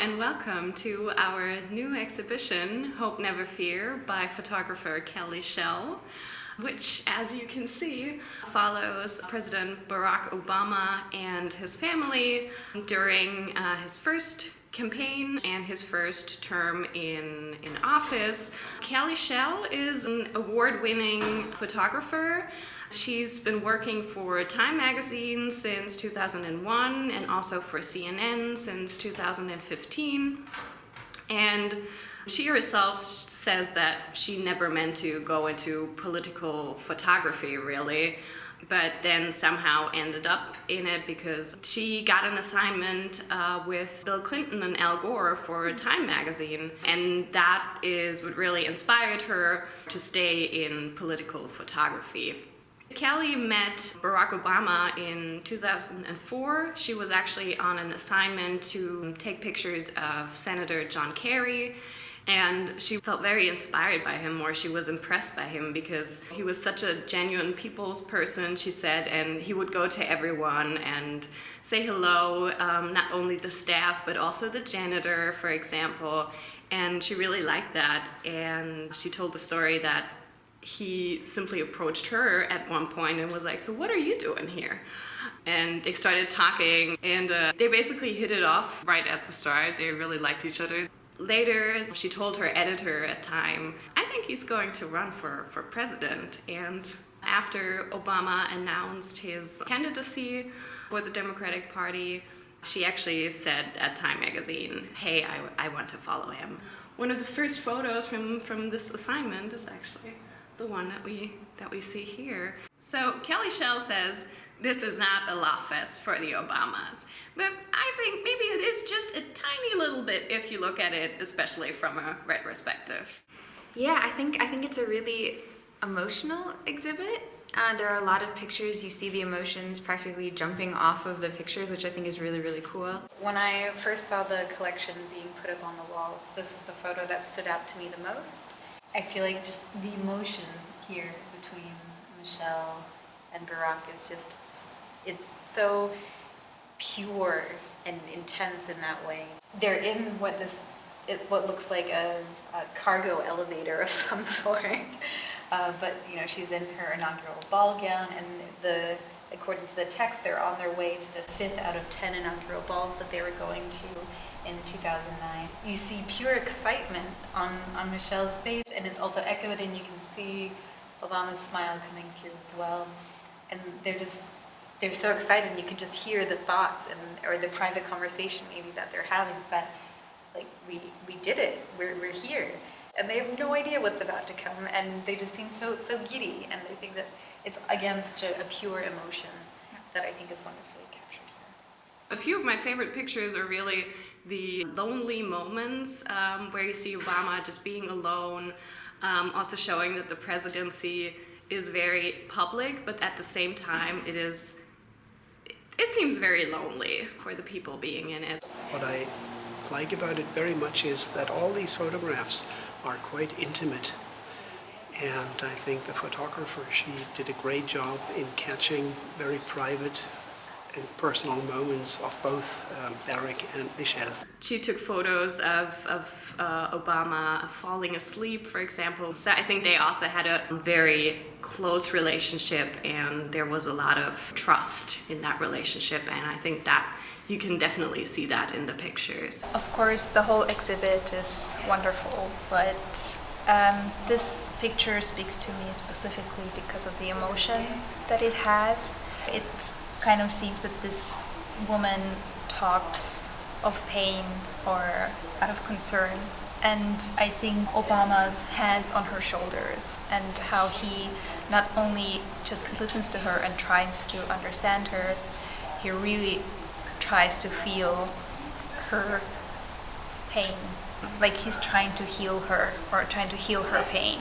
and welcome to our new exhibition, Hope Never Fear, by photographer Callie Shell, which, as you can see, follows President Barack Obama and his family during his first campaign and his first term in office. Callie Shell is an award-winning photographer. She's been working for Time magazine since 2001 and also for CNN since 2015. And she herself says that she never meant to go into political photography, really, but then somehow ended up in it because she got an assignment with Bill Clinton and Al Gore for Time magazine, and that is what really inspired her to stay in political photography. Callie met Barack Obama in 2004. She was actually on an assignment to take pictures of Senator John Kerry, and she felt very inspired by him, or she was impressed by him because he was such a genuine people's person, she said, and he would go to everyone and say hello, not only the staff but also the janitor, for example, and she really liked that. And she told the story that he simply approached her at one point and was like, "So what are you doing here?" And they started talking, and they basically hit it off right at the start. They really liked each other. Later, she told her editor at Time, "I think he's going to run for president." And after Obama announced his candidacy for the Democratic Party, she actually said at Time magazine, "Hey, I want to follow him." One of the first photos from this assignment is actually the one that we see here. So Callie Shell says this is not a love fest for the Obamas, but I think maybe it is just a tiny little bit if you look at it, especially from a retrospective. Yeah, I think it's a really emotional exhibit. There are a lot of pictures. You see the emotions practically jumping off of the pictures, which I think is really, really cool. When I first saw the collection being put up on the walls, this is the photo that stood out to me the most. I feel like just the emotion here between Michelle and Barack is just, it's so pure and intense in that way. They're in what looks like a cargo elevator of some sort, but you know, she's in her inaugural ball gown, and according to the text, they're on their way to the 5th out of 10 inaugural balls that they were going to in 2009. You see pure excitement on Michelle's face, and it's also echoed, and you can see Obama's smile coming through as well. And they're so excited, and you can just hear the thoughts or the private conversation maybe that they're having, that like, we did it, we're here. And they have no idea what's about to come, and they just seem so giddy, and they think that it's, again, such a pure emotion that I think is wonderfully captured here. A few of my favorite pictures are really the lonely moments where you see Obama just being alone, also showing that the presidency is very public, but at the same time it seems very lonely for the people being in it. What I like about it very much is that all these photographs are quite intimate, and I think the photographer, she did a great job in catching very private and personal moments of both Barack and Michelle. She took photos of Obama falling asleep, for example. So I think they also had a very close relationship, and there was a lot of trust in that relationship, and I think that you can definitely see that in the pictures. Of course, the whole exhibit is wonderful, but this picture speaks to me specifically because of the emotion that it has. It kind of seems that this woman talks of pain or out of concern, and I think Obama's hands on her shoulders and how he not only just listens to her and tries to understand her, he really tries to feel her pain, like he's trying to heal her or trying to heal her pain.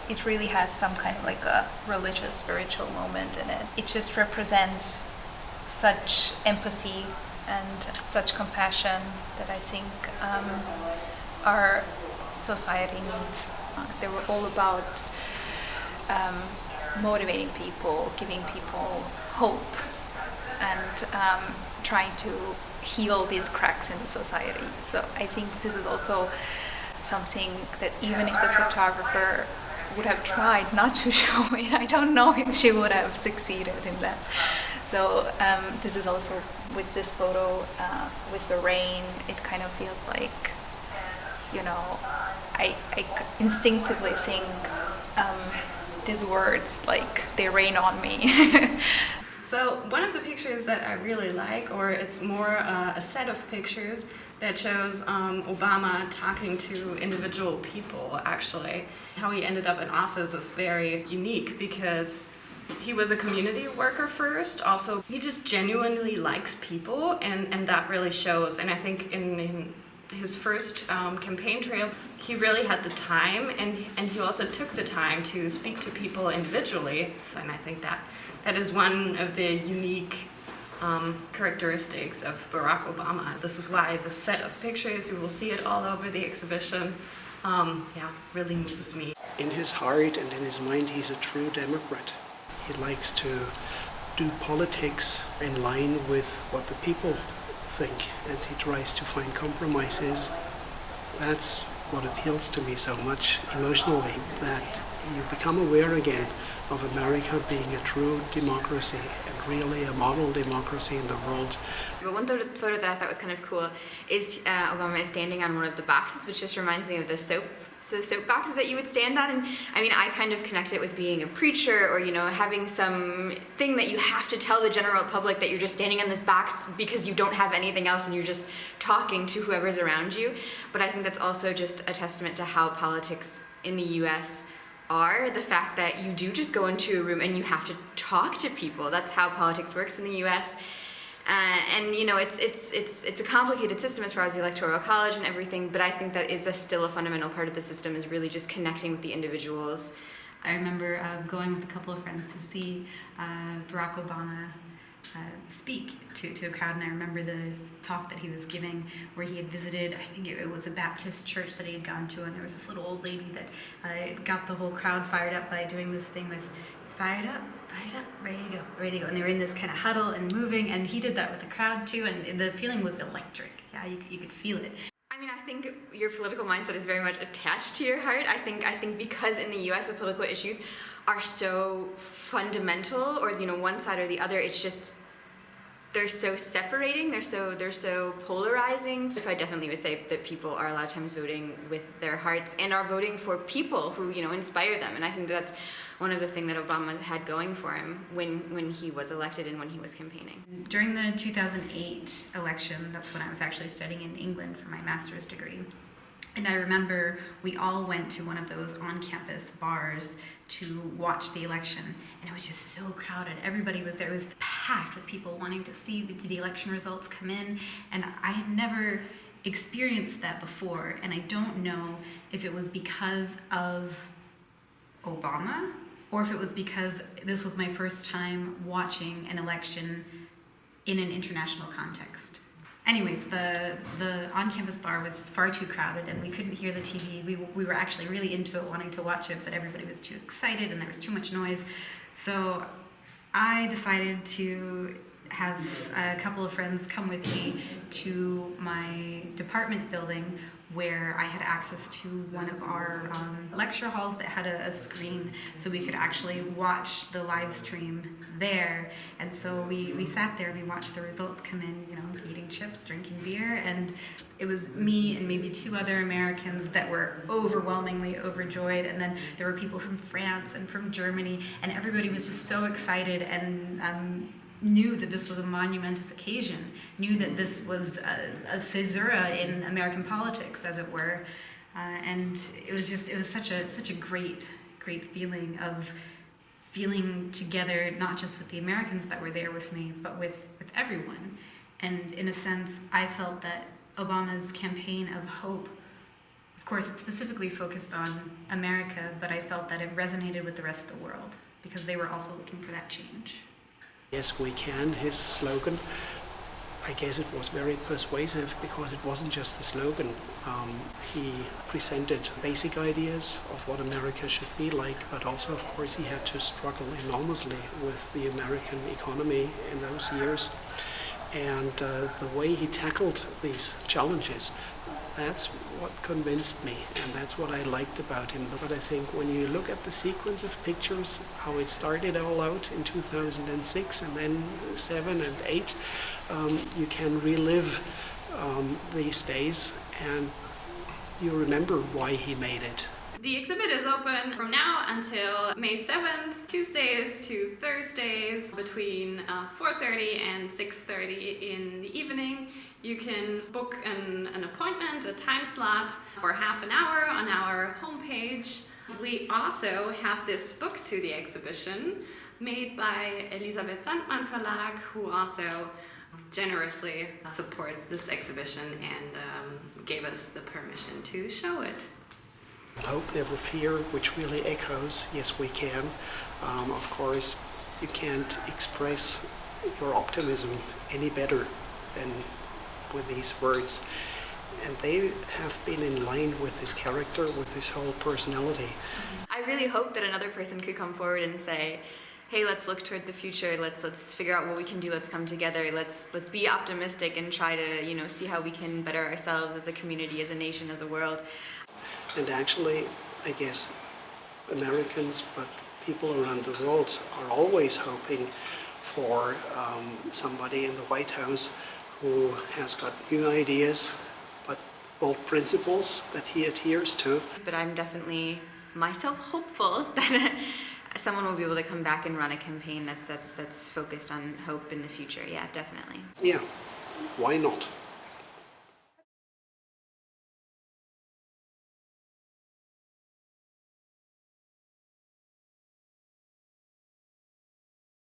It really has some kind of like a religious, spiritual moment in it. It just represents such empathy and such compassion that I think our society needs. They were all about motivating people, giving people hope, and trying to heal these cracks in the society. So I think this is also something that even if the photographer would have tried not to show it, I don't know if she would have succeeded in that. So this is also with this photo, with the rain, it kind of feels like, you know, I instinctively think these words, like, they rain on me. So one of the pictures that I really like, or it's more a set of pictures that shows Obama talking to individual people, actually. How he ended up in office is very unique because he was a community worker first. Also, he just genuinely likes people, and that really shows. And I think in his first campaign trail, he really had the time, and he also took the time to speak to people individually. And I think that is one of the unique characteristics of Barack Obama. This is why the set of pictures, you will see it all over the exhibition, really moves me. In his heart and in his mind, he's a true Democrat. He likes to do politics in line with what the people think, and he tries to find compromises. That's what appeals to me so much emotionally, that you become aware again of America being a true democracy and really a model democracy in the world. But one photo that I thought was kind of cool is Obama is standing on one of the boxes, which just reminds me of the soap boxes that you would stand on. And I mean, I kind of connect it with being a preacher, or, you know, having some thing that you have to tell the general public that you're just standing on this box because you don't have anything else and you're just talking to whoever's around you. But I think that's also just a testament to how politics in the US are, the fact that you do just go into a room and you have to talk to people. That's how politics works in the US. And you know, it's a complicated system as far as the Electoral College and everything, but I think that is still a fundamental part of the system, is really just connecting with the individuals. I remember going with a couple of friends to see Barack Obama speak to a crowd, and I remember the talk that he was giving where he had visited, I think it was a Baptist church that he had gone to, and there was this little old lady that got the whole crowd fired up by doing this thing with fired up, ready to go. And they were in this kind of huddle and moving, and he did that with the crowd too, and the feeling was electric. Yeah, you could feel it. I mean, I think your political mindset is very much attached to your heart. I think because in the U.S. the political issues are so fundamental, or, you know, one side or the other, it's just, they're so separating, they're so polarizing. So I definitely would say that people are a lot of times voting with their hearts and are voting for people who, you know, inspire them. And I think that's one of the things that Obama had going for him when he was elected and when he was campaigning. During the 2008 election, that's when I was actually studying in England for my master's degree. And I remember we all went to one of those on-campus bars to watch the election, and it was just so crowded. Everybody was there. It was packed with people wanting to see the election results come in, and I had never experienced that before, and I don't know if it was because of Obama or if it was because this was my first time watching an election in an international context. Anyways, the on-campus bar was just far too crowded, and we couldn't hear the TV. We were actually really into it, wanting to watch it, but everybody was too excited and there was too much noise. So I decided to have a couple of friends come with me to my department building, where I had access to one of our lecture halls that had a screen, so we could actually watch the live stream there. And so we sat there and we watched the results come in, you know, eating chips, drinking beer, and it was me and maybe two other Americans that were overwhelmingly overjoyed, and then there were people from France and from Germany, and everybody was just so excited and knew that this was a monumentous occasion, knew that this was a caesura in American politics, as it were, and it was such a great feeling of feeling together, not just with the Americans that were there with me, but with everyone. And in a sense, I felt that Obama's campaign of hope, of course, it specifically focused on America, but I felt that it resonated with the rest of the world because they were also looking for that change. Yes, we can, his slogan. I guess it was very persuasive because it wasn't just a slogan. He presented basic ideas of what America should be like, but also, of course, he had to struggle enormously with the American economy in those years. And the way he tackled these challenges, that's what convinced me, and that's what I liked about him. But I think when you look at the sequence of pictures, how it started all out in 2006 and then 7 and 8, you can relive these days, and you remember why he made it. The exhibit is open from now until May 7th, Tuesdays to Thursdays between 4:30 and 6:30 in the evening. You can book an appointment, a time slot for half an hour on our homepage. We also have this book to the exhibition made by Elisabeth Sandmann Verlag, who also generously support this exhibition and gave us the permission to show it. Hope Never Fear, which really echoes, yes we can. Of course, you can't express your optimism any better than with these words. And they have been in line with his character, with his whole personality. I really hope that another person could come forward and say, hey, let's look toward the future, let's figure out what we can do, let's come together, let's be optimistic and try to, see how we can better ourselves as a community, as a nation, as a world. And actually, I guess Americans, but people around the world are always hoping for somebody in the White House who has got new ideas, but old principles that he adheres to. But I'm definitely myself hopeful that someone will be able to come back and run a campaign that's focused on hope in the future. Yeah, definitely. Yeah, why not?